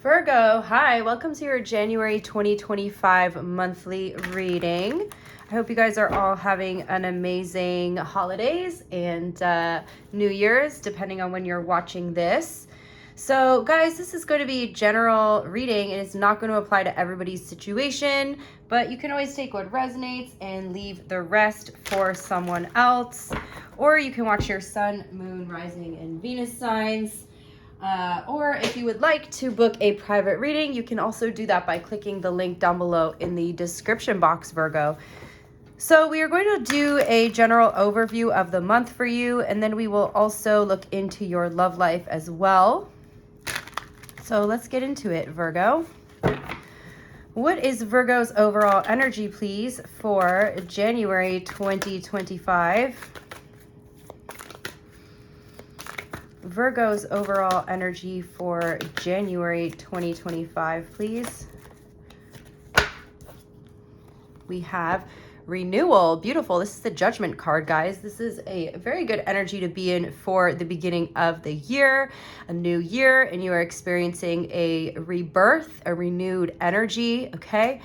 Virgo, hi, welcome to your January 2025 monthly reading. I hope you guys are all having an amazing holidays and New Year's, depending on when you're watching this. So guys, this is going to be general reading. It is not going to apply to everybody's situation, but you can always take what resonates and leave the rest for someone else. Or you can watch your sun, moon, rising, and Venus signs. Or if you would like to book a private reading, you can also do that by clicking the link down below in the description box, Virgo. So we are going to do a general overview of the month for you, and then we will also look into your love life as well. So let's get into it, Virgo. What is Virgo's overall energy, please, for January 2025? Virgo's overall energy for January 2025, please. We have renewal. Beautiful. This is the Judgment card, guys. This is a very good energy to be in for the beginning of the year, a new year, and you are experiencing a rebirth, a renewed energy, okay?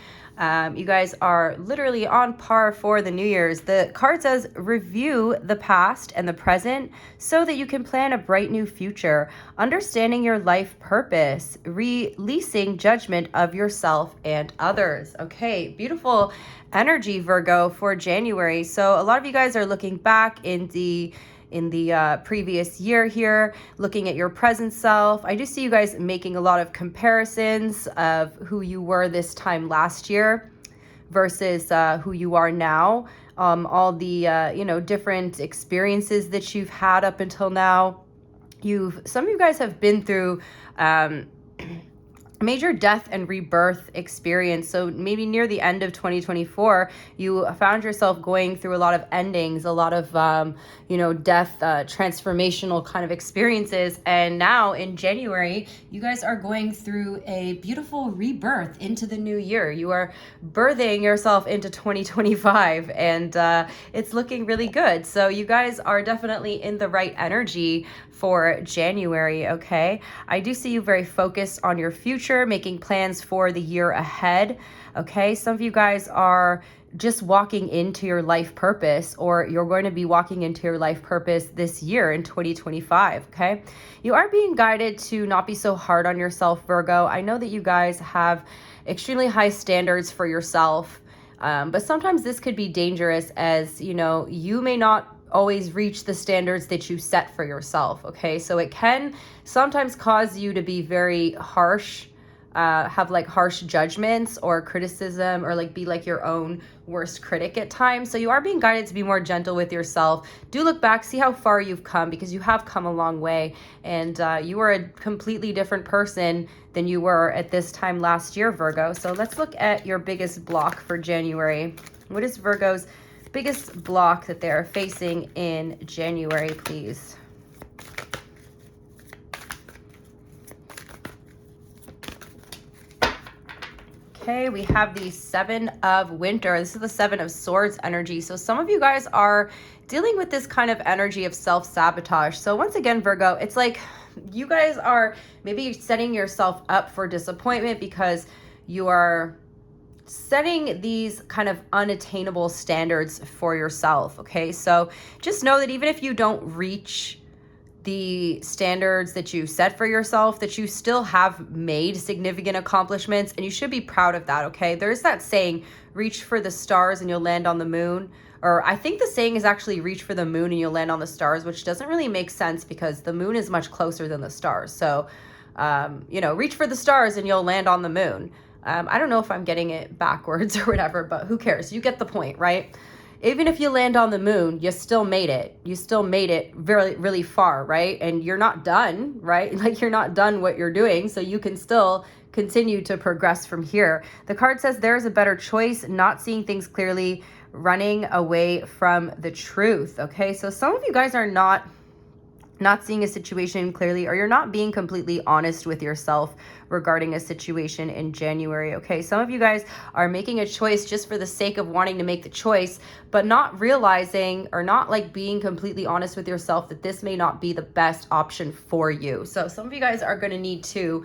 You guys are literally on par for the New Year's. The card says review the past and the present so that you can plan a bright new future, understanding your life purpose, releasing judgment of yourself and others. Okay, beautiful energy, Virgo, for January. So a lot of you guys are looking back in the previous year here, looking at your present self. I do see you guys making a lot of comparisons of who you were this time last year versus who you are now. All the different experiences that you've had up until now. Some of you guys have been through major death and rebirth experience. So maybe near the end of 2024, you found yourself going through a lot of endings, a lot of, death, transformational kind of experiences. And now in January, you guys are going through a beautiful rebirth into the new year. You are birthing yourself into 2025, and it's looking really good. So you guys are definitely in the right energy for January, okay? I do see you very focused on your future, making plans for the year ahead, okay? Some of you guys are just walking into your life purpose, or you're going to be walking into your life purpose this year in 2025, okay? You are being guided to not be so hard on yourself, Virgo. I know that you guys have extremely high standards for yourself, but sometimes this could be dangerous as, you may not always reach the standards that you set for yourself, okay? So it can sometimes cause you to be very harsh, have like harsh judgments or criticism, or like be like your own worst critic at times. So you are being guided to be more gentle with yourself. Do look back, see how far you've come, because you have come a long way, and you are a completely different person than you were at this time last year, Virgo. So let's look at your biggest block for January. What is Virgo's biggest block that they're facing in January, please? Okay, we have the Seven of Winter. This is the Seven of Swords energy. So some of you guys are dealing with this kind of energy of self-sabotage. So once again, Virgo, it's like you guys are maybe setting yourself up for disappointment because you are setting these kind of unattainable standards for yourself, okay? So just know that even if you don't reach the standards that you set for yourself, that you still have made significant accomplishments, and you should be proud of that, okay? There's that saying, reach for the stars and you'll land on the moon. Or I think the saying is actually reach for the moon and you'll land on the stars, which doesn't really make sense because the moon is much closer than the stars. So, reach for the stars and you'll land on the moon. I don't know if I'm getting it backwards or whatever, but who cares? You get the point, right? Even if you land on the moon, you still made it. You still made it very, really far, right? And you're not done, right? Like you're not done what you're doing, so you can still continue to progress from here. The card says there's a better choice, not seeing things clearly, running away from the truth, okay? So some of you guys are not not seeing a situation clearly, or you're not being completely honest with yourself regarding a situation in January, okay? Some of you guys are making a choice just for the sake of wanting to make the choice, but not realizing or not like being completely honest with yourself that this may not be the best option for you. So some of you guys are going to need to,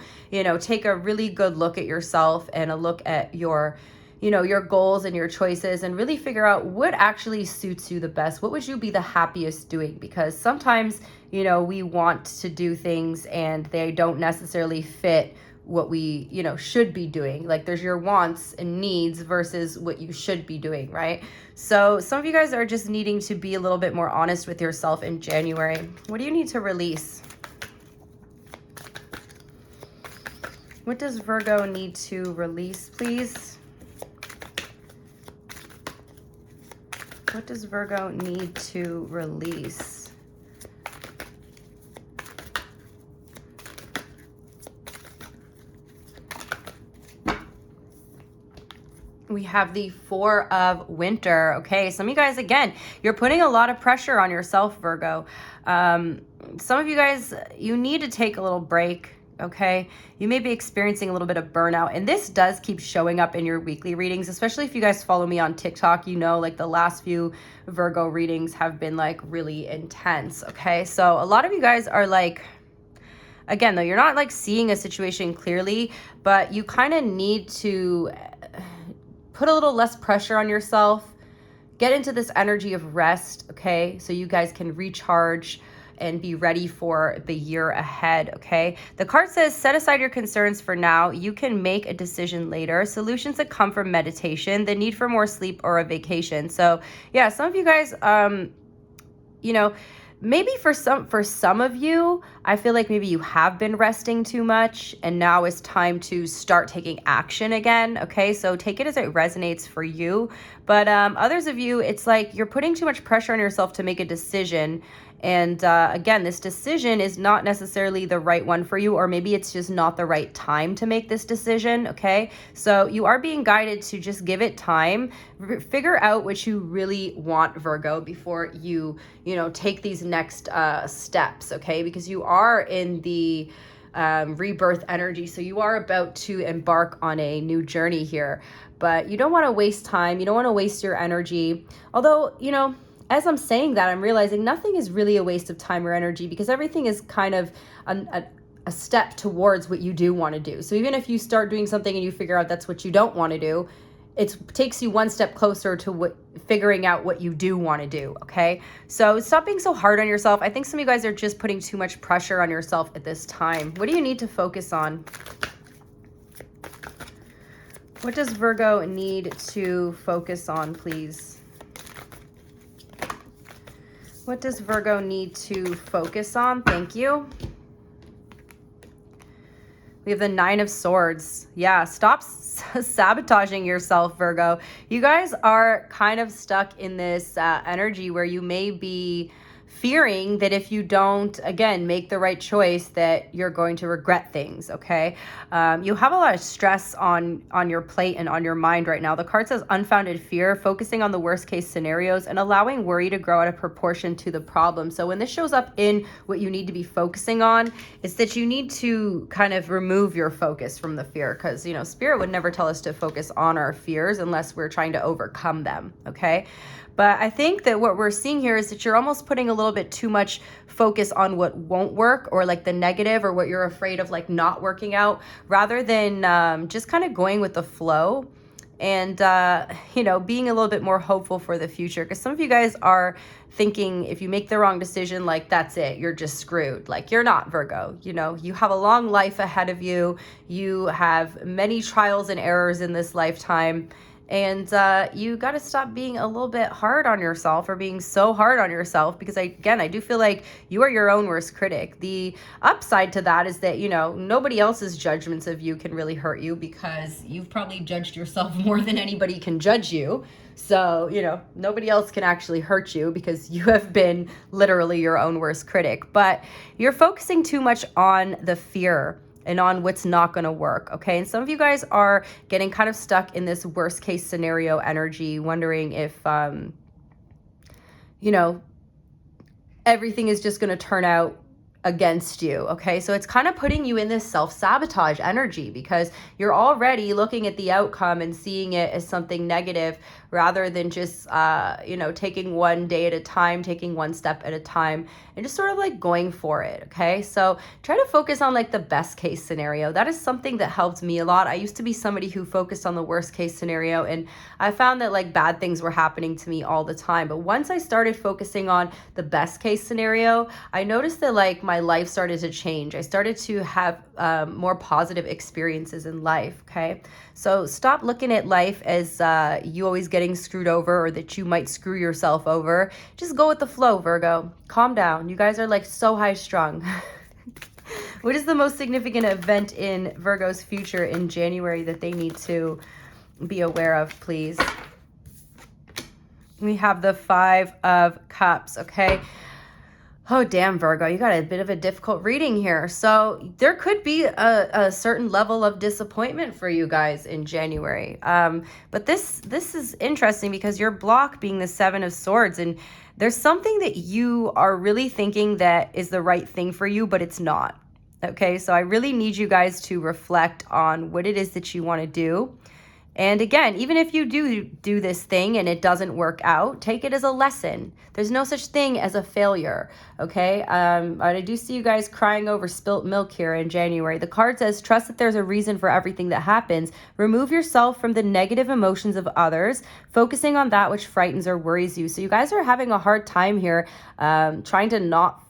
take a really good look at yourself and a look at your your goals and your choices, and really figure out what actually suits you the best. What would you be the happiest doing? Because sometimes, we want to do things and they don't necessarily fit what we, should be doing. Like there's your wants and needs versus what you should be doing, right? So some of you guys are just needing to be a little bit more honest with yourself in January. What do you need to release? What does Virgo need to release, please? What does Virgo need to release? We have the Four of Winter. Okay, some of you guys, again, you're putting a lot of pressure on yourself, Virgo. Some of you guys, you need to take a little break. Okay, you may be experiencing a little bit of burnout, and this does keep showing up in your weekly readings, especially if you guys follow me on TikTok. Like the last few Virgo readings have been like really intense. Okay, so a lot of you guys are like, again, though, you're not like seeing a situation clearly, but you kind of need to put a little less pressure on yourself, get into this energy of rest. Okay, so you guys can recharge and be ready for the year ahead, okay? The card says, set aside your concerns for now. You can make a decision later. Solutions that come from meditation, the need for more sleep, or a vacation. So yeah, some of you guys, maybe for some of you, I feel like maybe you have been resting too much and now it's time to start taking action again, okay? So take it as it resonates for you. But others of you, it's like you're putting too much pressure on yourself to make a decision. And again, this decision is not necessarily the right one for you, or maybe it's just not the right time to make this decision, okay? So you are being guided to just give it time, figure out what you really want, Virgo, before you, take these next steps, okay? Because you are in the rebirth energy, so you are about to embark on a new journey here, but you don't want to waste time. You don't want to waste your energy. Although, as I'm saying that, I'm realizing nothing is really a waste of time or energy, because everything is kind of a step towards what you do want to do. So even if you start doing something and you figure out that's what you don't want to do, it takes you one step closer to figuring out what you do want to do, okay? So stop being so hard on yourself. I think some of you guys are just putting too much pressure on yourself at this time. What do you need to focus on? What does Virgo need to focus on, please? What does Virgo need to focus on? Thank you. We have the Nine of Swords. Yeah, stop sabotaging yourself, Virgo. You guys are kind of stuck in this energy where you may be fearing that if you don't, again, make the right choice, that you're going to regret things, okay? You have a lot of stress on your plate and on your mind right now. The card says unfounded fear, focusing on the worst case scenarios and allowing worry to grow out of proportion to the problem. So when this shows up in what you need to be focusing on, it's that you need to kind of remove your focus from the fear, because, Spirit would never tell us to focus on our fears unless we're trying to overcome them, okay? But I think that what we're seeing here is that you're almost putting a little bit too much focus on what won't work, or like the negative, or what you're afraid of like not working out, rather than just kind of going with the flow and, being a little bit more hopeful for the future. Because some of you guys are thinking if you make the wrong decision, like that's it, you're just screwed. Like you're not, Virgo. You have a long life ahead of you. You have many trials and errors in this lifetime. And you got to stop being a little bit hard on yourself, or being so hard on yourself, because I do feel like you are your own worst critic. The upside to that is that, nobody else's judgments of you can really hurt you, because you've probably judged yourself more than anybody can judge you. So, nobody else can actually hurt you, because you have been literally your own worst critic. But you're focusing too much on the fear and on what's not going to work, okay? And some of you guys are getting kind of stuck in this worst case scenario energy, wondering if, everything is just going to turn out against you. Okay, so it's kind of putting you in this self-sabotage energy because you're already looking at the outcome and seeing it as something negative rather than just taking one day at a time, taking one step at a time, and just sort of like going for it. Okay, so try to focus on like the best case scenario. That is something that helped me a lot. I used to be somebody who focused on the worst case scenario, and I found that like bad things were happening to me all the time. But once I started focusing on the best case scenario, I noticed that like my life started to change. I started to have more positive experiences in life. Okay, so stop looking at life as you always getting screwed over or that you might screw yourself over. Just go with the flow, Virgo. Calm down. You guys are like so high strung. What is the most significant event in Virgo's future in January that they need to be aware of, please? We have the 5 of Cups, okay? Oh, damn, Virgo, you got a bit of a difficult reading here. So there could be a certain level of disappointment for you guys in January. But this is interesting because your block being the 7 of Swords, and there's something that you are really thinking that is the right thing for you, but it's not. Okay, so I really need you guys to reflect on what it is that you want to do. And again, even if you do this thing and it doesn't work out, take it as a lesson. There's no such thing as a failure, okay? I do see you guys crying over spilt milk here in January. The card says, trust that there's a reason for everything that happens. Remove yourself from the negative emotions of others, focusing on that which frightens or worries you. So you guys are having a hard time here trying to not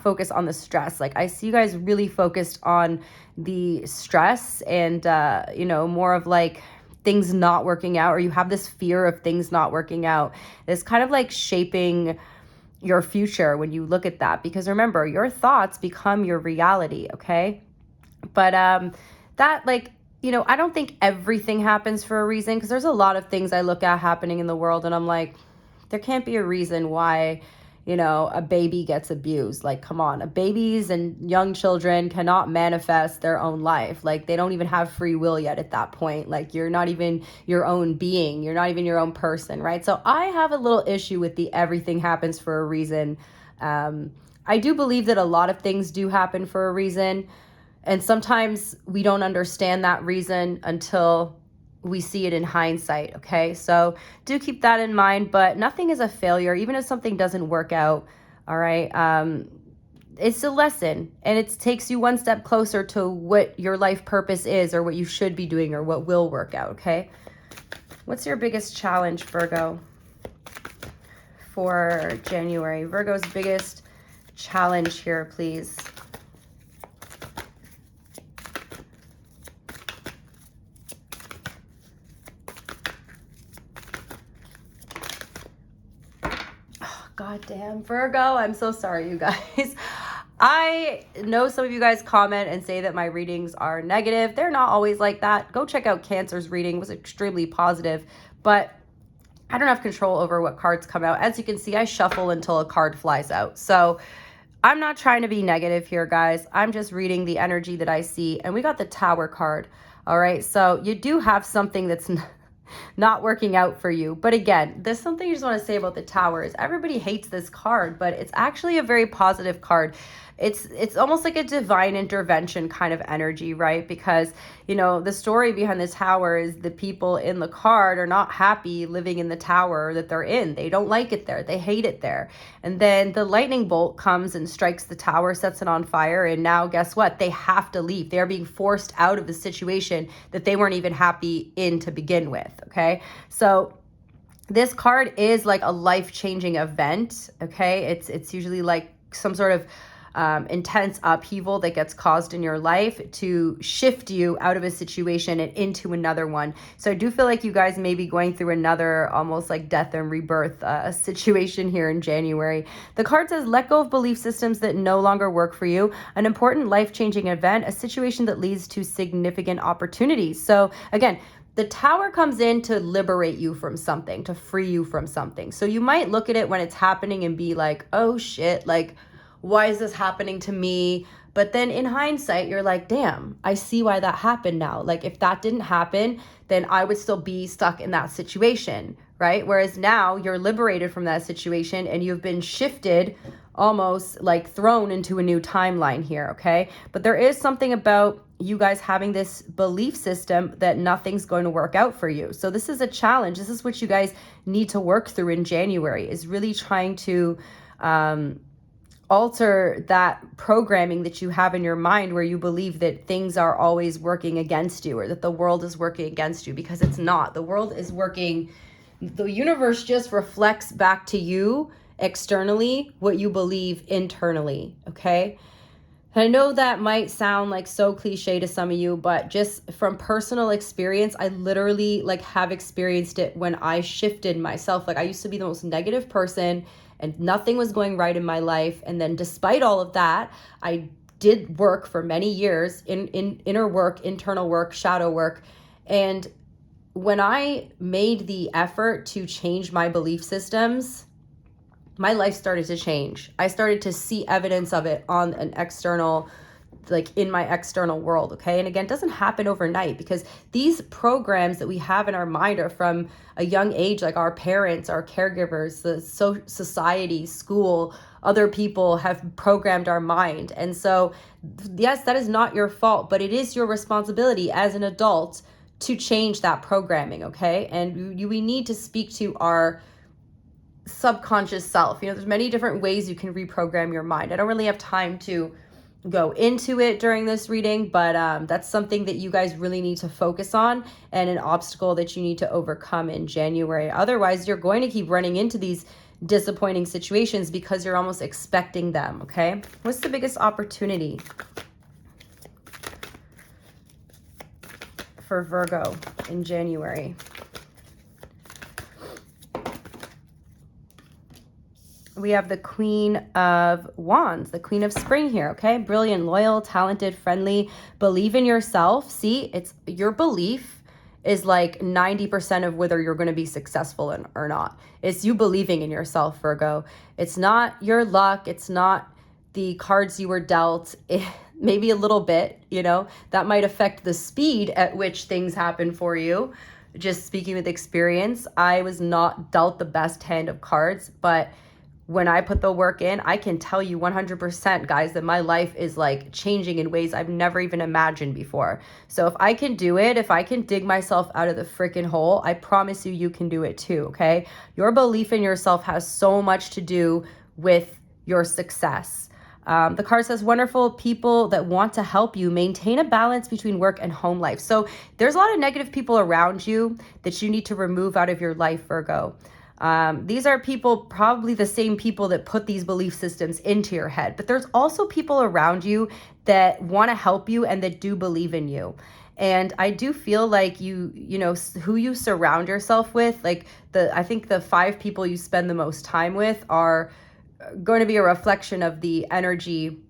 focus on the stress. Like I see you guys really focused on the stress and more of like things not working out, or you have this fear of things not working out. It's kind of like shaping your future when you look at that, because remember, your thoughts become your reality. Okay, but that like, I don't think everything happens for a reason, because there's a lot of things I look at happening in the world and I'm like, there can't be a reason why a baby gets abused. Like, come on, babies and young children cannot manifest their own life. Like, they don't even have free will yet at that point. Like, you're not even your own being. You're not even your own person, right? So I have a little issue with the everything happens for a reason. I do believe that a lot of things do happen for a reason. And sometimes we don't understand that reason until we see it in hindsight. Okay, so do keep that in mind, but nothing is a failure. Even if something doesn't work out, all right, it's a lesson, and it takes you one step closer to what your life purpose is, or what you should be doing, or what will work out. Okay, what's your biggest challenge, Virgo, for January? Virgo's biggest challenge here, please. God damn, Virgo, I'm so sorry, you guys. I know some of you guys comment and say that my readings are negative. They're not always like that. Go check out Cancer's reading. It was extremely positive, but I don't have control over what cards come out. As you can see, I shuffle until a card flies out. So I'm not trying to be negative here, guys. I'm just reading the energy that I see. And we got the Tower card. All right, so you do have something that's not working out for you. But again, there's something I just want to say about the Tower is everybody hates this card, but it's actually a very positive card. It's almost like a divine intervention kind of energy, right? Because, the story behind the Tower is the people in the card are not happy living in the tower that they're in. They don't like it there. They hate it there. And then the lightning bolt comes and strikes the tower, sets it on fire. And now guess what? They have to leave. They are being forced out of the situation that they weren't even happy in to begin with. Okay. So this card is like a life-changing event. Okay. It's usually like some sort of intense upheaval that gets caused in your life to shift you out of a situation and into another one. So I do feel like you guys may be going through another almost like death and rebirth situation here in January. The card says, let go of belief systems that no longer work for you. An important life-changing event, a situation that leads to significant opportunities. So again, the Tower comes in to liberate you from something, to free you from something. So you might look at it when it's happening and be like, oh shit, like, why is this happening to me? But then in hindsight, you're like, damn, I see why that happened now. Like if that didn't happen, then I would still be stuck in that situation, right? Whereas now you're liberated from that situation and you've been shifted, almost like thrown into a new timeline here, okay? But there is something about you guys having this belief system that nothing's going to work out for you. So this is a challenge. This is what you guys need to work through in January, is really trying to alter that programming that you have in your mind where you believe that things are always working against you or that the world is working against you, because it's not. The world is working. The universe just reflects back to you externally what you believe internally, okay? And I know that might sound like so cliche to some of you, but just from personal experience, I literally like have experienced it when I shifted myself. Like I used to be the most negative person and nothing was going right in my life. And then despite all of that, I did work for many years in inner work, internal work, shadow work. And when I made the effort to change my belief systems, my life started to change. I started to see evidence of it on an external, like in my external world, okay? And again, it doesn't happen overnight because these programs that we have in our mind are from a young age, like our parents, our caregivers, the society, school, other people have programmed our mind. And so, yes, that is not your fault, but it is your responsibility as an adult to change that programming, okay? And we need to speak to our subconscious self. You know, there's many different ways you can reprogram your mind. I don't really have time to go into it during this reading, but that's something that you guys really need to focus on and an obstacle that you need to overcome in January. Otherwise, you're going to keep running into these disappointing situations because you're almost expecting them, okay? What's the biggest opportunity for Virgo in January? We have the Queen of Wands, the Queen of Spring here, okay? Brilliant, loyal, talented, friendly, believe in yourself. See, it's your belief is like 90% of whether you're going to be successful or not. It's you believing in yourself, Virgo. It's not your luck. It's not the cards you were dealt. Maybe a little bit, you know, that might affect the speed at which things happen for you. Just speaking with experience, I was not dealt the best hand of cards, but when I put the work in, I can tell you 100%, guys, that my life is like changing in ways I've never even imagined before. So if I can do it, if I can dig myself out of the freaking hole, I promise you, you can do it too, okay? Your belief in yourself has so much to do with your success. The card says, wonderful people that want to help you maintain a balance between work and home life. So there's a lot of negative people around you that you need to remove out of your life, Virgo. These are people, probably the same people that put these belief systems into your head, but there's also people around you that want to help you and that do believe in you. And I do feel like you know, who you surround yourself with, like I think the 5 people you spend the most time with are going to be a reflection of the energy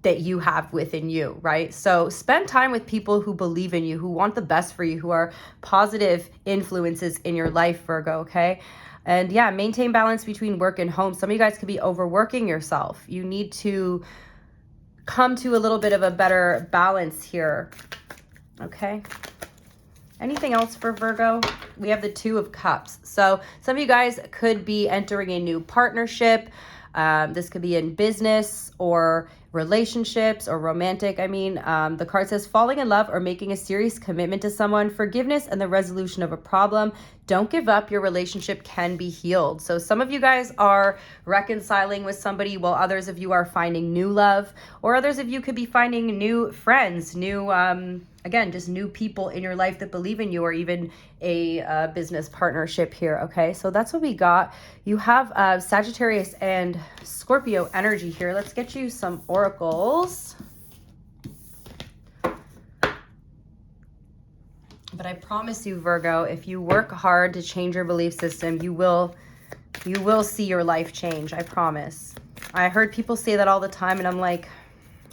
that you have within you, right? So spend time with people who believe in you, who want the best for you, who are positive influences in your life, Virgo, okay? And yeah, maintain balance between work and home. Some of you guys could be overworking yourself. You need to come to a little bit of a better balance here, okay? Anything else for Virgo? We have the 2 of Cups. So some of you guys could be entering a new partnership. This could be in business or relationships or romantic. The card says falling in love or making a serious commitment to someone, forgiveness and the resolution of a problem. Don't give up. Your relationship can be healed. So some of you guys are reconciling with somebody while others of you are finding new love, or others of you could be finding new friends, new, again, just new people in your life that believe in you, or even a business partnership here, okay? So that's what we got. You have Sagittarius and Scorpio energy here. Let's get you some oracles. But I promise you, Virgo, if you work hard to change your belief system, you will see your life change. I promise. I heard people say that all the time, and I'm like,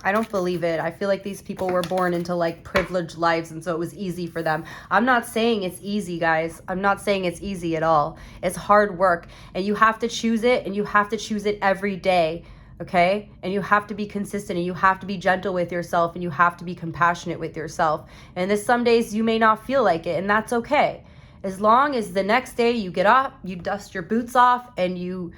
I don't believe it. I feel like these people were born into like privileged lives, and so it was easy for them. I'm not saying it's easy, guys. I'm not saying it's easy at all. It's hard work, and you have to choose it, and you have to choose it every day. okay? And you have to be consistent, and you have to be gentle with yourself, and you have to be compassionate with yourself. And this, some days you may not feel like it, and that's okay. As long as the next day you get up, you dust your boots off, and you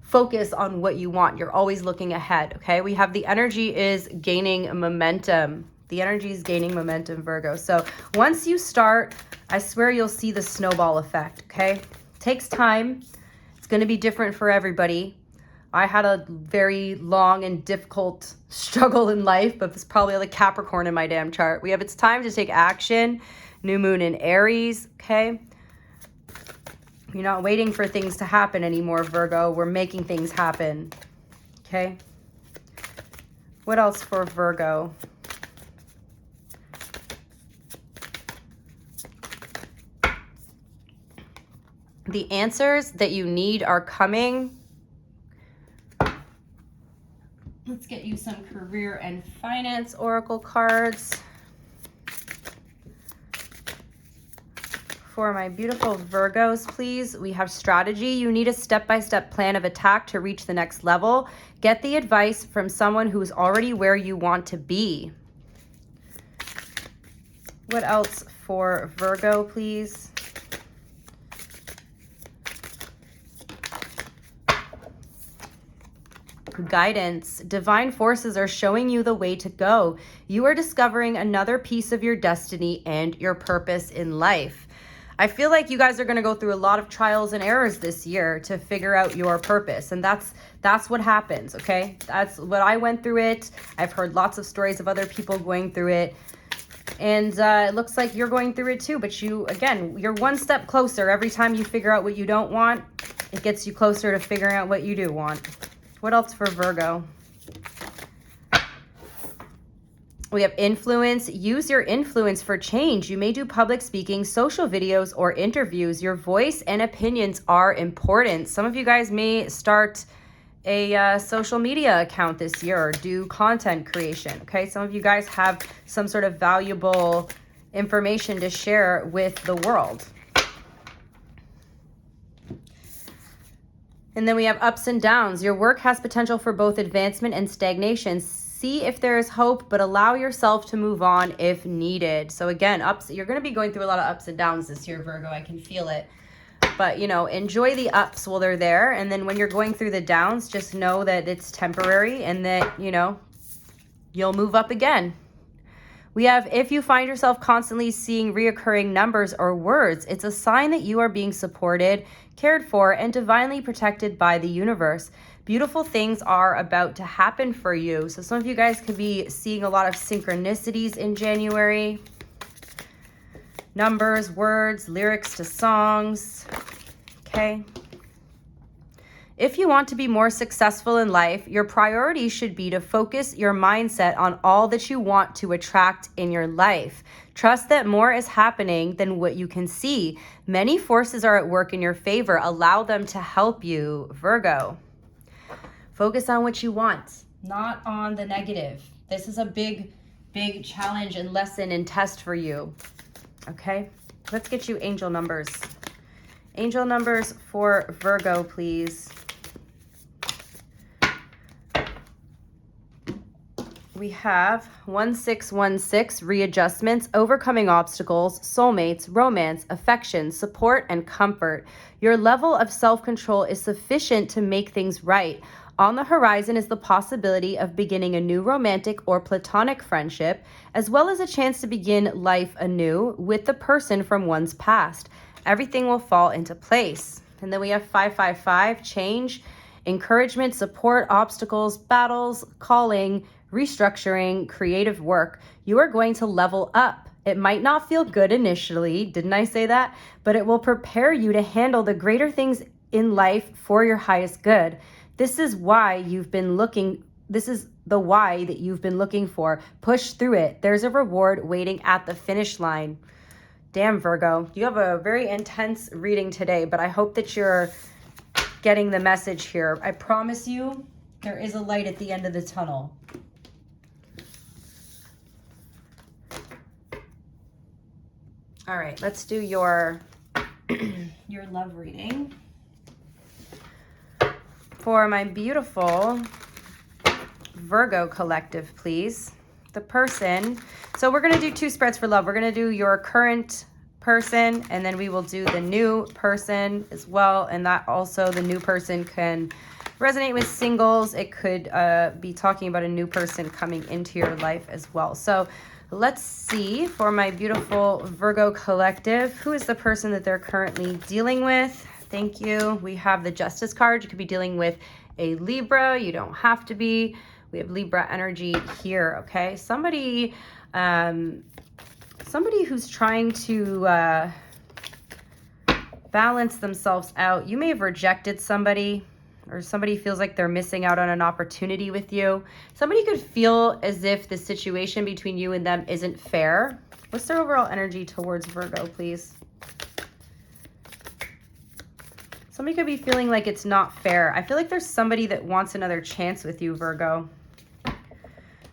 focus on what you want. You're always looking ahead, okay? We have the energy is gaining momentum. The energy is gaining momentum, Virgo. So once you start, I swear you'll see the snowball effect, okay? Takes time. It's going to be different for everybody. I had a very long and difficult struggle in life, but it's probably like Capricorn in my damn chart. We have it's time to take action. New moon in Aries, okay? You're not waiting for things to happen anymore, Virgo. We're making things happen, okay? What else for Virgo? The answers that you need are coming. Let's get you some career and finance oracle cards. For my beautiful Virgos, please, we have strategy. You need a step-by-step plan of attack to reach the next level. Get the advice from someone who's already where you want to be. What else for Virgo, please? Guidance. Divine forces are showing you the way to go. You are discovering another piece of your destiny and your purpose in life. I feel like you guys are going to go through a lot of trials and errors this year to figure out your purpose. And that's what happens, okay? That's what I went through it. I've heard lots of stories of other people going through it. And it looks like you're going through it too. But you, again, you're one step closer. Every time you figure out what you don't want, it gets you closer to figuring out what you do want. What else for Virgo? We have influence. Use your influence for change. You may do public speaking, social videos, or interviews. Your voice and opinions are important. Some of you guys may start a social media account this year or do content creation, okay? Some of you guys have some sort of valuable information to share with the world. And then we have ups and downs. Your work has potential for both advancement and stagnation. See if there is hope, but allow yourself to move on if needed. So again, you're going to be going through a lot of ups and downs this year, Virgo. I can feel it. But, you know, enjoy the ups while they're there. And then when you're going through the downs, just know that it's temporary and that, you know, you'll move up again. We have, if you find yourself constantly seeing reoccurring numbers or words, it's a sign that you are being supported, cared for, and divinely protected by the universe. Beautiful things are about to happen for you. So some of you guys could be seeing a lot of synchronicities in January. Numbers, words, lyrics to songs. Okay. If you want to be more successful in life, your priority should be to focus your mindset on all that you want to attract in your life. Trust that more is happening than what you can see. Many forces are at work in your favor. Allow them to help you, Virgo. Focus on what you want, not on the negative. This is a big, big challenge and lesson and test for you. Okay? Let's get you angel numbers. Angel numbers for Virgo, please. We have 1616, readjustments, overcoming obstacles, soulmates, romance, affection, support, and comfort. Your level of self-control is sufficient to make things right. On the horizon is the possibility of beginning a new romantic or platonic friendship, as well as a chance to begin life anew with the person from one's past. Everything will fall into place. And then we have 555, change, encouragement, support, obstacles, battles, calling, restructuring, creative work. You are going to level up. It might not feel good initially, didn't I say that? But it will prepare you to handle the greater things in life for your highest good. This is why you've been looking, this is the why that you've been looking for. Push through it. There's a reward waiting at the finish line. Damn, Virgo, you have a very intense reading today, but I hope that you're getting the message here. I promise you, there is a light at the end of the tunnel. All right, let's do your love reading. For my beautiful Virgo collective, please. The person. So we're going to do 2 spreads for love. We're going to do your current person, and then we will do the new person as well. And that also, the new person can resonate with singles. It could be talking about a new person coming into your life as well. So let's see for my beautiful Virgo collective, who is the person that they're currently dealing with? Thank you. We have the Justice card. You could be dealing with a Libra. You don't have to be. We have Libra energy here, okay? Somebody who's trying to balance themselves out. You may have rejected somebody, or somebody feels like they're missing out on an opportunity with you. Somebody could feel as if the situation between you and them isn't fair. What's their overall energy towards Virgo, please? Somebody could be feeling like it's not fair. I feel like there's somebody that wants another chance with you, Virgo,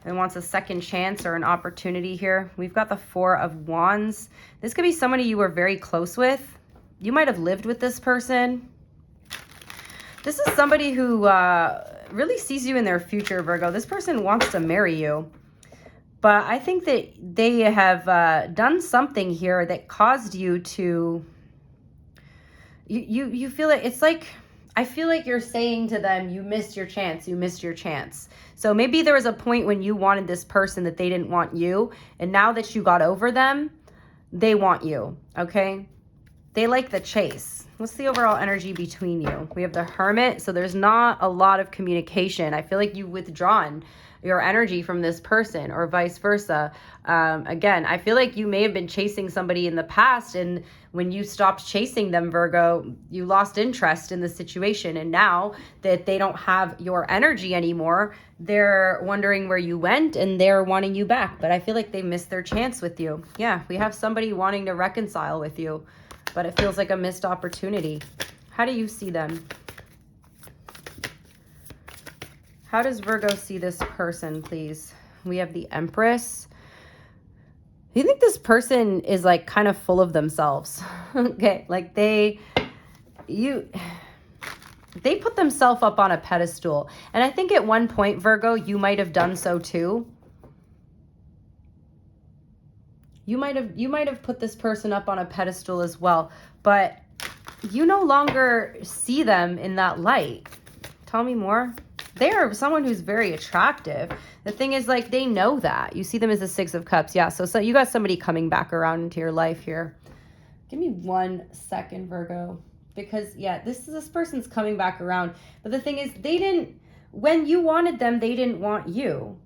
and wants a second chance or an opportunity here. We've got the 4 of Wands. This could be somebody you were very close with. You might have lived with this person. This is somebody who really sees you in their future, Virgo. This person wants to marry you. But I think that they have done something here that caused you to... You feel it. It's like, I feel like you're saying to them, you missed your chance. You missed your chance. So maybe there was a point when you wanted this person that they didn't want you. And now that you got over them, they want you. Okay. They like the chase. What's the overall energy between you? We have the Hermit. So there's not a lot of communication. I feel like you've withdrawn your energy from this person, or vice versa. Again, I feel like you may have been chasing somebody in the past, and when you stopped chasing them, Virgo, you lost interest in the situation. And now that they don't have your energy anymore, they're wondering where you went and they're wanting you back. But I feel like they missed their chance with you. Yeah, we have somebody wanting to reconcile with you, but it feels like a missed opportunity. How do you see them? How does Virgo see this person, please? We have the Empress. You think this person is like kind of full of themselves? Okay, like they put themselves up on a pedestal. And I think at one point, Virgo, you might have done so too. You might have put this person up on a pedestal as well, but you no longer see them in that light. Tell me more. They are someone who's very attractive. The thing is, like, they know that. You see them as the 6 of Cups. Yeah, so you got somebody coming back around into your life here. Give me 1 second, Virgo. Because, yeah, this person's coming back around. But the thing is, when you wanted them, they didn't want you.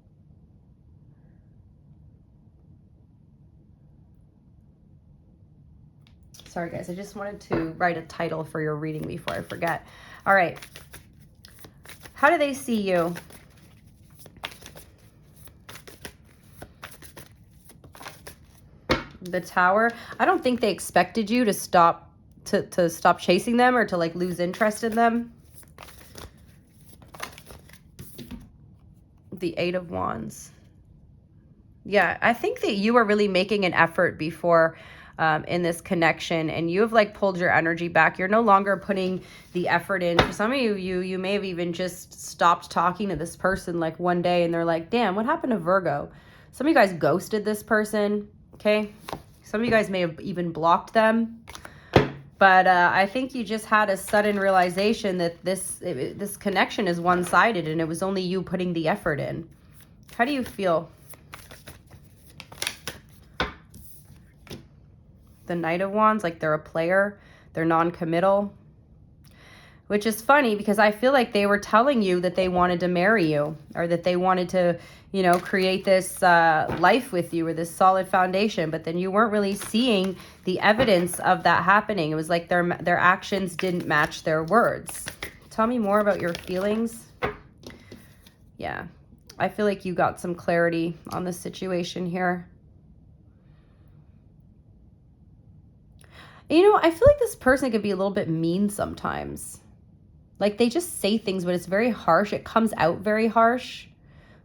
Sorry, guys. I just wanted to write a title for your reading before I forget. All right. How do they see you? The Tower. I don't think they expected you to stop chasing them, or to like lose interest in them. The 8 of Wands. Yeah, I think that you are really making an effort before in this connection, and you have like pulled your energy back. You're no longer putting the effort in. For some of you may have even just stopped talking to this person like one day, and they're like, damn, what happened to Virgo? Some of you guys ghosted this person, okay? Some of you guys may have even blocked them. But I think you just had a sudden realization that this connection is one-sided, and it was only you putting the effort in. How do you feel? The Knight of Wands, like they're a player, they're non-committal, which is funny because I feel like they were telling you that they wanted to marry you, or that they wanted to, you know, create this life with you, or this solid foundation, but then you weren't really seeing the evidence of that happening. It was like their actions didn't match their words. Tell me more about your feelings. Yeah, I feel like you got some clarity on the situation here. You know, I feel like this person could be a little bit mean sometimes. Like they just say things, but it's very harsh. It comes out very harsh.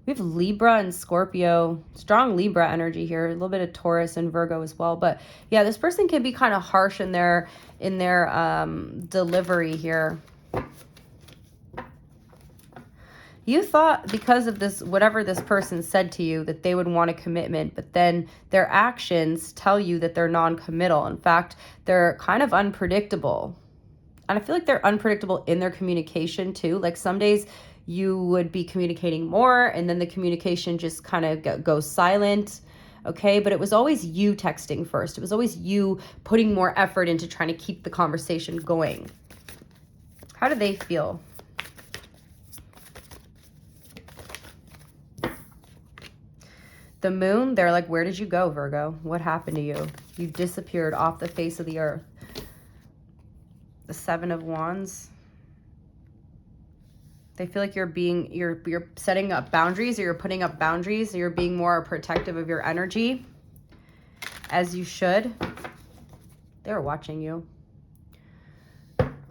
We have Libra and Scorpio, strong Libra energy here, a little bit of Taurus and Virgo as well. But yeah, this person can be kind of harsh in their delivery here. You thought because of this, whatever this person said to you, that they would want a commitment, but then their actions tell you that they're non-committal. In fact, they're kind of unpredictable. And I feel like they're unpredictable in their communication too. Like some days you would be communicating more and then the communication just kind of goes silent. Okay, but it was always you texting first. It was always you putting more effort into trying to keep the conversation going. How do they feel? The moon, they're like, where did you go, Virgo? What happened to you? You disappeared off the face of the earth. The Seven of Wands. They feel like you're setting up boundaries, or you're putting up boundaries, or you're being more protective of your energy, as you should. They're watching you.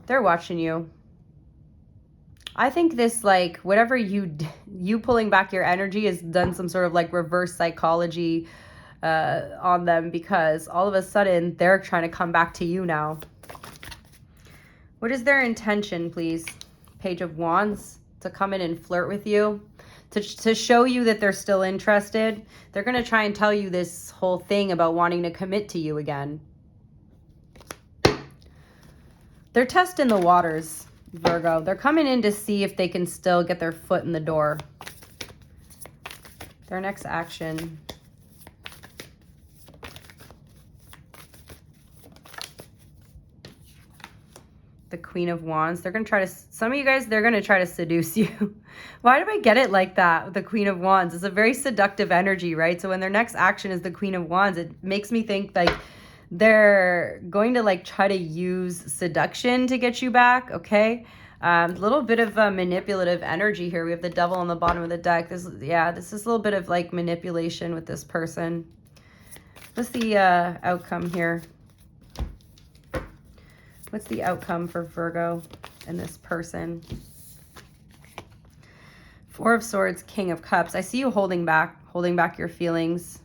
They're watching you. I think this, like, whatever you pulling back your energy has done some sort of like reverse psychology on them, because all of a sudden they're trying to come back to you now. What is their intention, please? Page of Wands. To come in and flirt with you, to show you that they're still interested. They're going to try and tell you this whole thing about wanting to commit to you again. They're testing the waters, Virgo. They're coming in to see if they can still get their foot in the door. Their next action. The Queen of Wands. They're going to try to, some of you guys, they're going to try to seduce you. Why do I get it like that? The Queen of Wands. It's a very seductive energy, right? So when their next action is the Queen of Wands, it makes me think like they're going to like try to use seduction to get you back. Okay. A little bit of manipulative energy here. We have the Devil on the bottom of the deck. This is a little bit of like manipulation with this person. What's the outcome here? What's the outcome for Virgo and this person? Four of Swords, King of Cups. I see you holding back your feelings.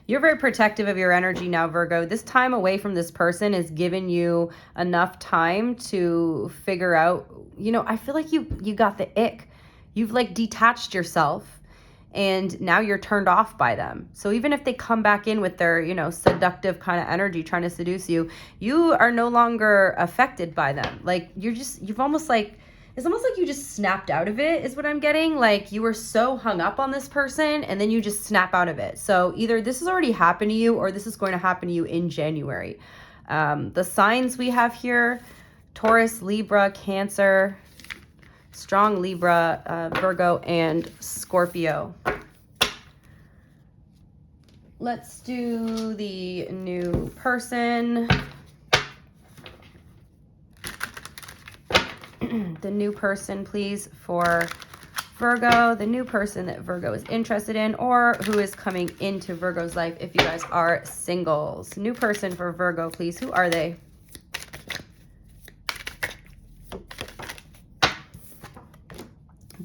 You're very protective of your energy now, Virgo. This time away from this person is giving you enough time to figure out, you know, I feel like you got the ick. You've like detached yourself. And now you're turned off by them. So even if they come back in with their, you know, seductive kind of energy trying to seduce you, you are no longer affected by them. Like you've almost like, it's almost like you just snapped out of it is what I'm getting. Like you were so hung up on this person and then you just snap out of it. So either this has already happened to you or this is going to happen to you in January. The signs we have here, Taurus, Libra, Cancer, strong Libra, Virgo, and Scorpio. Let's do the new person. The new person, please, for Virgo. The new person that Virgo is interested in or who is coming into Virgo's life if you guys are singles. New person for Virgo, please. Who are they?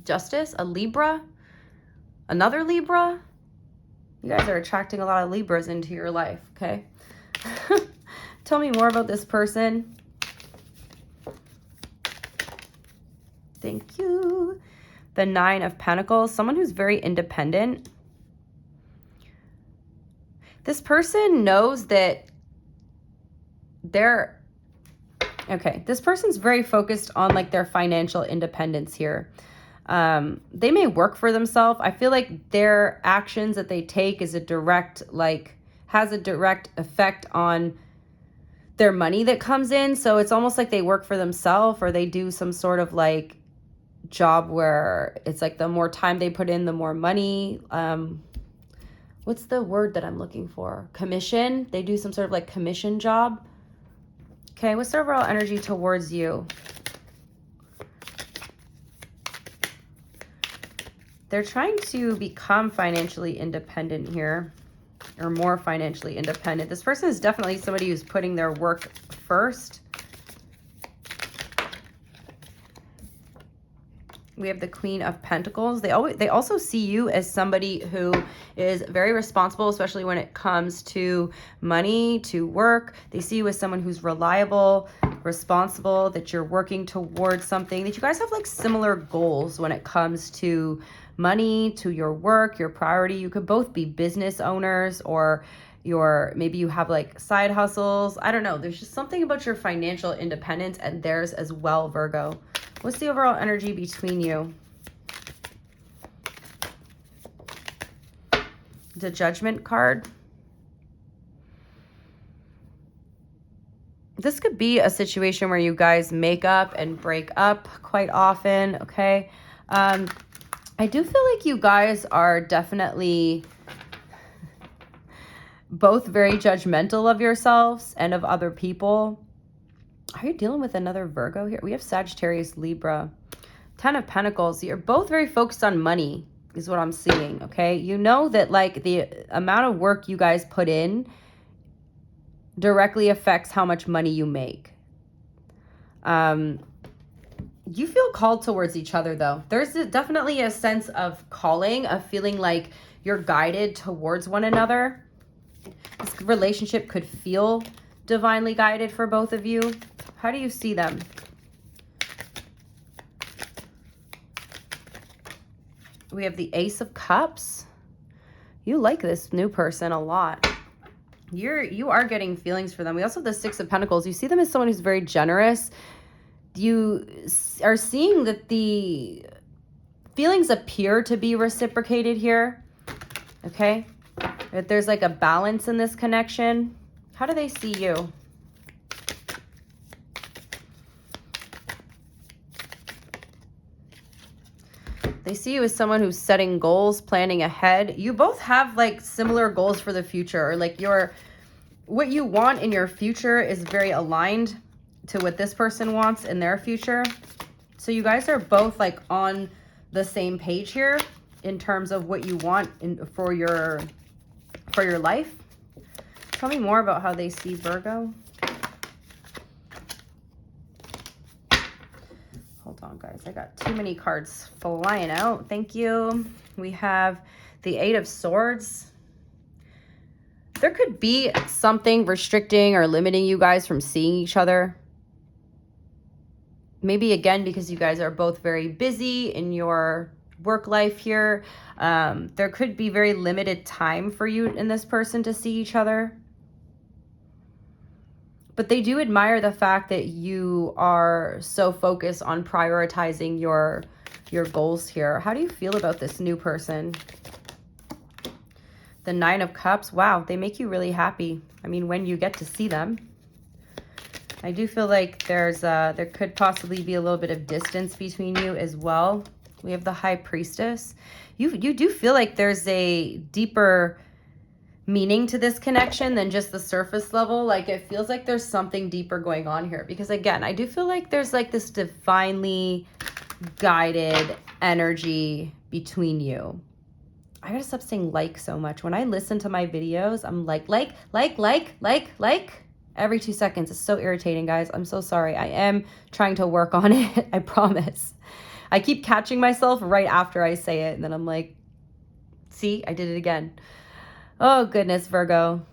Justice, a Libra, another Libra. You guys are attracting a lot of Libras into your life, okay? Tell me more about this person. Thank you. The Nine of Pentacles, someone who's very independent. This person knows that they're, okay, this person's very focused on like their financial independence here. They may work for themselves. I feel like their actions that they take is a direct, like, has a direct effect on their money that comes in. So it's almost like they work for themselves or they do some sort of like job where it's like the more time they put in, the more money. What's the word that I'm looking for? Commission. They do some sort of like commission job. Okay, what's the overall energy towards you? They're trying to become financially independent here, or more financially independent. This person is definitely somebody who's putting their work first. We have the Queen of Pentacles. They also see you as somebody who is very responsible, especially when it comes to money, to work. They see you as someone who's reliable, responsible, that you're working towards something, that you guys have like similar goals when it comes to money, to your work, your priority. You could both be business owners, or maybe you have like side hustles. I don't know. There's just something about your financial independence and theirs as well, Virgo. What's the overall energy between you? The Judgment card. This could be a situation where you guys make up and break up quite often, okay? I do feel like you guys are definitely both very judgmental of yourselves and of other people. Are you dealing with another Virgo here? We have Sagittarius, Libra, 10 of Pentacles. You're both very focused on money is what I'm seeing, okay? You know that like the amount of work you guys put in directly affects how much money you make. You feel called towards each other though. There's definitely a sense of calling, of feeling like you're guided towards one another. This relationship could feel divinely guided for both of you. How do you see them? We have the Ace of Cups. You like this new person a lot. You are getting feelings for them. We also have the Six of Pentacles. You see them as someone who's very generous. You are seeing that the feelings appear to be reciprocated here. Okay? That there's like a balance in this connection. How do they see you? They see you as someone who's setting goals, planning ahead. You both have like similar goals for the future, or like what you want in your future is very aligned to what this person wants in their future. So you guys are both like on the same page here in terms of what you want for your life. Tell me more about how they see Virgo. Hold on, guys. I got too many cards flying out. Thank you. We have the Eight of Swords. There could be something restricting or limiting you guys from seeing each other. Maybe, again, because you guys are both very busy in your work life here. There could be very limited time for you and this person to see each other. But they do admire the fact that you are so focused on prioritizing your goals here. How do you feel about this new person? The Nine of Cups. Wow, they make you really happy. I mean, when you get to see them. I do feel like there could possibly be a little bit of distance between you as well. We have the High Priestess. You do feel like there's a deeper meaning to this connection than just the surface level. Like it feels like there's something deeper going on here, because again, I do feel like there's like this divinely guided energy between you. I gotta stop saying like so much. When I listen to my videos, I'm like every 2 seconds. It's so irritating, guys. I'm so sorry. I am trying to work on it. I promise. I keep catching myself right after I say it, and then I'm like, see, I did it again. Oh, goodness, Virgo.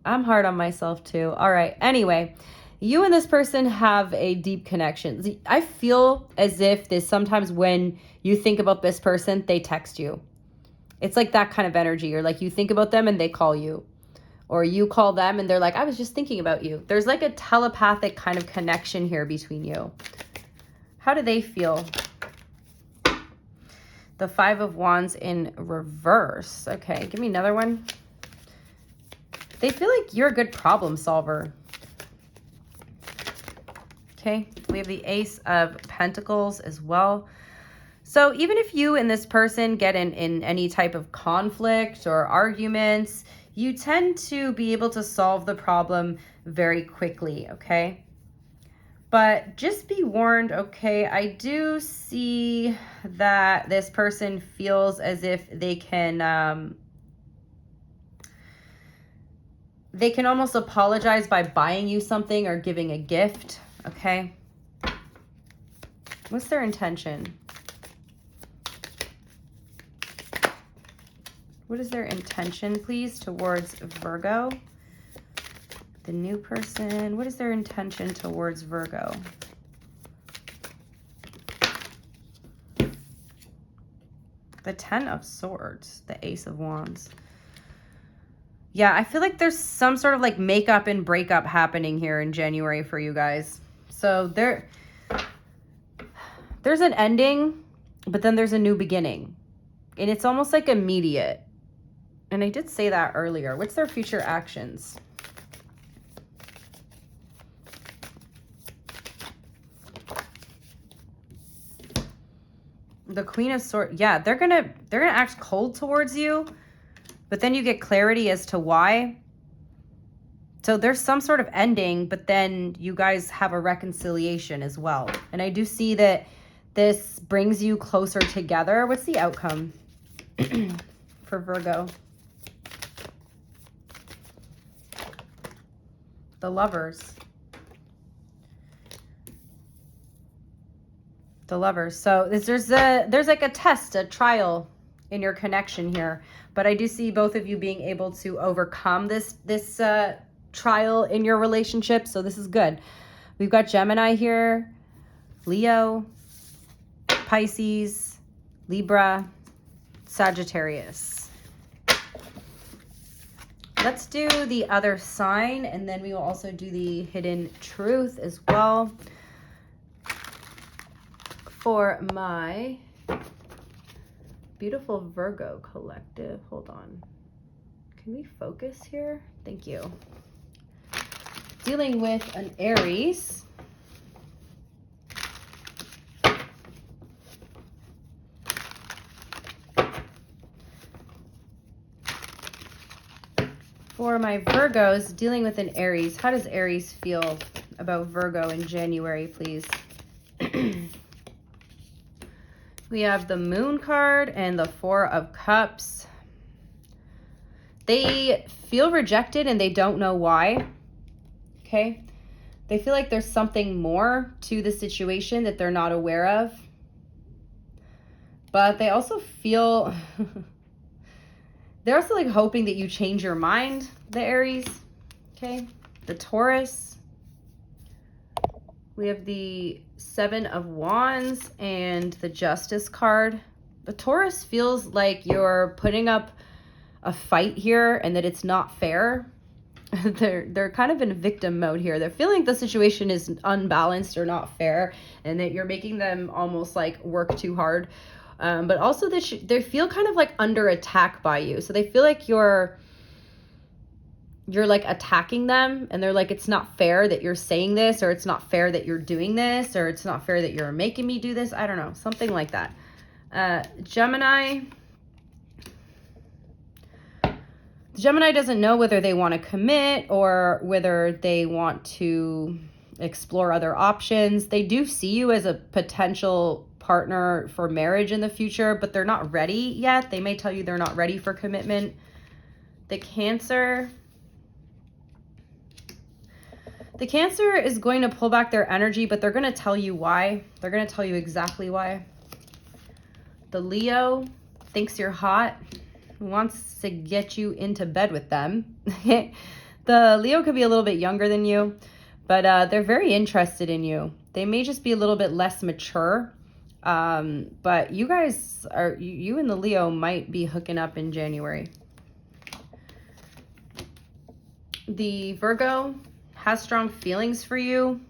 I'm hard on myself, too. All right. Anyway, you and this person have a deep connection. I feel as if sometimes when you think about this person, they text you. It's like that kind of energy. Or like you think about them and they call you. Or you call them and they're like, I was just thinking about you. There's like a telepathic kind of connection here between you. How do they feel? The Five of Wands in reverse. Okay, give me another one. They feel like you're a good problem solver. Okay, we have the Ace of Pentacles as well. So even if you and this person get in any type of conflict or arguments, you tend to be able to solve the problem very quickly, okay? But just be warned, okay? I do see that this person feels as if they can almost apologize by buying you something or giving a gift, okay? What's their intention? What is their intention, please, towards Virgo? The new person, what is their intention towards Virgo? The Ten of Swords, the Ace of Wands. Yeah, I feel like there's some sort of like makeup and breakup happening here in January for you guys. So there's an ending, but then there's a new beginning. And it's almost like immediate. And I did say that earlier. What's their future actions? The Queen of Swords. Yeah, they're gonna act cold towards you, but then you get clarity as to why. So there's some sort of ending, but then you guys have a reconciliation as well. And I do see that this brings you closer together. What's the outcome for Virgo? The Lovers. The Lovers. So there's like a test, a trial in your connection here. But I do see both of you being able to overcome this trial in your relationship. So this is good. We've got Gemini here, Leo, Pisces, Libra, Sagittarius. Let's do the other sign, and then we will also do the hidden truth as well. For my beautiful Virgo collective. Hold on. Can we focus here? Thank you. Dealing with an Aries. For my Virgos, dealing with an Aries. How does Aries feel about Virgo in January, please? We have the Moon card and the Four of Cups. They feel rejected and they don't know why. Okay? They feel like there's something more to the situation that they're not aware of. But they also feel... they're also like hoping that you change your mind, the Aries. Okay? The Taurus. We have the Seven of Wands and the Justice card. The Taurus feels like you're putting up a fight here and that it's not fair. They're kind of in victim mode here. They're feeling the situation is unbalanced or not fair and that you're making them almost like work too hard. But also they feel kind of like under attack by you. So they feel like you're like attacking them and they're like, it's not fair that you're saying this, or it's not fair that you're doing this, or it's not fair that you're making me do this. I don't know, something like that. Gemini doesn't know whether they want to commit or whether they want to explore other options. They do see you as a potential partner for marriage in the future, but they're not ready yet. They may tell you they're not ready for commitment. The Cancer is going to pull back their energy, but they're going to tell you why. They're going to tell you exactly why. The Leo thinks you're hot, wants to get you into bed with them. The Leo could be a little bit younger than you, but they're very interested in you. They may just be a little bit less mature, but you guys you and the Leo might be hooking up in January. The Virgo has strong feelings for you,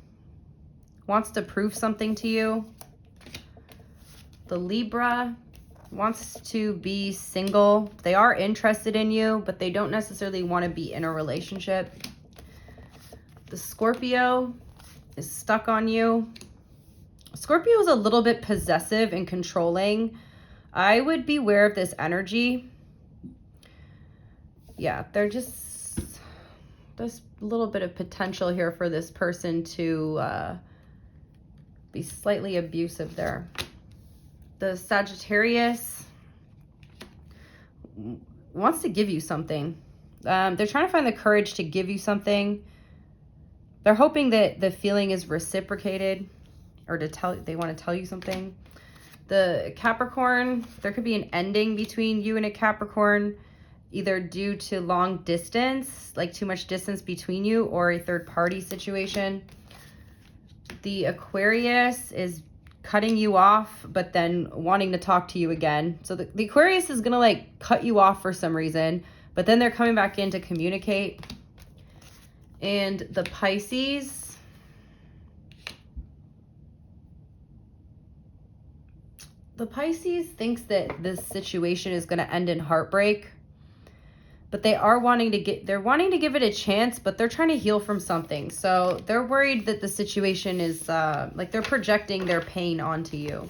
wants to prove something to you. The Libra wants to be single. They are interested in you, but they don't necessarily want to be in a relationship. The Scorpio is stuck on you. Scorpio is a little bit possessive and controlling. I would beware of this energy. Yeah, there's a little bit of potential here for this person to be slightly abusive there. The Sagittarius wants to give you something. They're trying to find the courage to give you something. They're hoping that the feeling is reciprocated, or they want to tell you something. The Capricorn, there could be an ending between you and a Capricorn. either due to long distance, like too much distance between you, or a third party situation. The Aquarius is cutting you off, but then wanting to talk to you again. So the Aquarius is going to like cut you off for some reason, but then they're coming back in to communicate. And the Pisces, thinks that this situation is going to end in heartbreak, but they're wanting to give it a chance, but they're trying to heal from something. So they're worried that the situation is like they're projecting their pain onto you.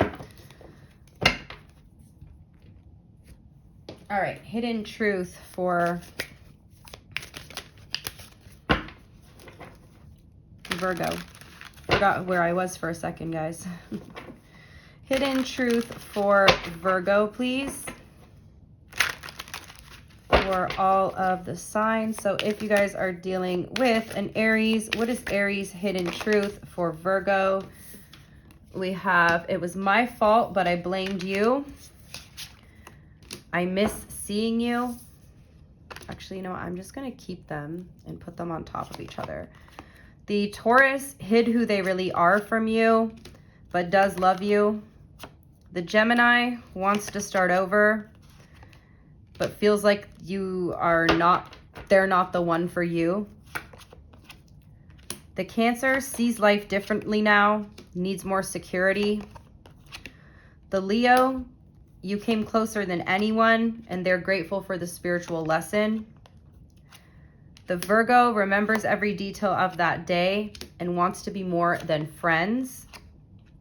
All right, hidden truth for Virgo. Forgot where I was for a second, guys. Hidden truth for Virgo, please. For all of the signs. So if you guys are dealing with an Aries, what is Aries' hidden truth for Virgo? We have, it was my fault, but I blamed you. I miss seeing you. Actually, you know what? I'm just going to keep them and put them on top of each other. The Taurus hid who they really are from you, but does love you. The Gemini wants to start over, but feels like they're not the one for you. The Cancer sees life differently now, needs more security. The Leo, you came closer than anyone, and they're grateful for the spiritual lesson. The Virgo remembers every detail of that day and wants to be more than friends.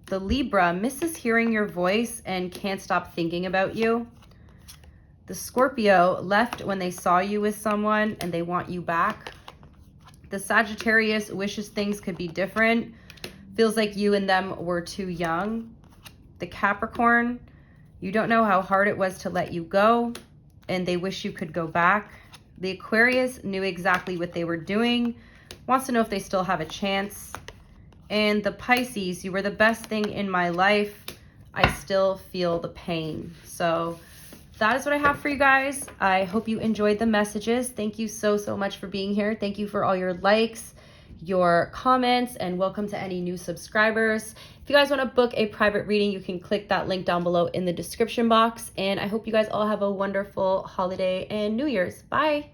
The Libra misses hearing your voice and can't stop thinking about you. The Scorpio left when they saw you with someone and they want you back. The Sagittarius wishes things could be different, feels like you and them were too young. The Capricorn, you don't know how hard it was to let you go and they wish you could go back. The Aquarius knew exactly what they were doing, wants to know if they still have a chance. And the Pisces, you were the best thing in my life. I still feel the pain. So that is what I have for you guys. I hope you enjoyed the messages. Thank you so much for being here. Thank you for all your likes, your comments, and welcome to any new subscribers. If you guys want to book a private reading, you can click that link down below in the description box. And I hope you guys all have a wonderful holiday and New Year's. Bye.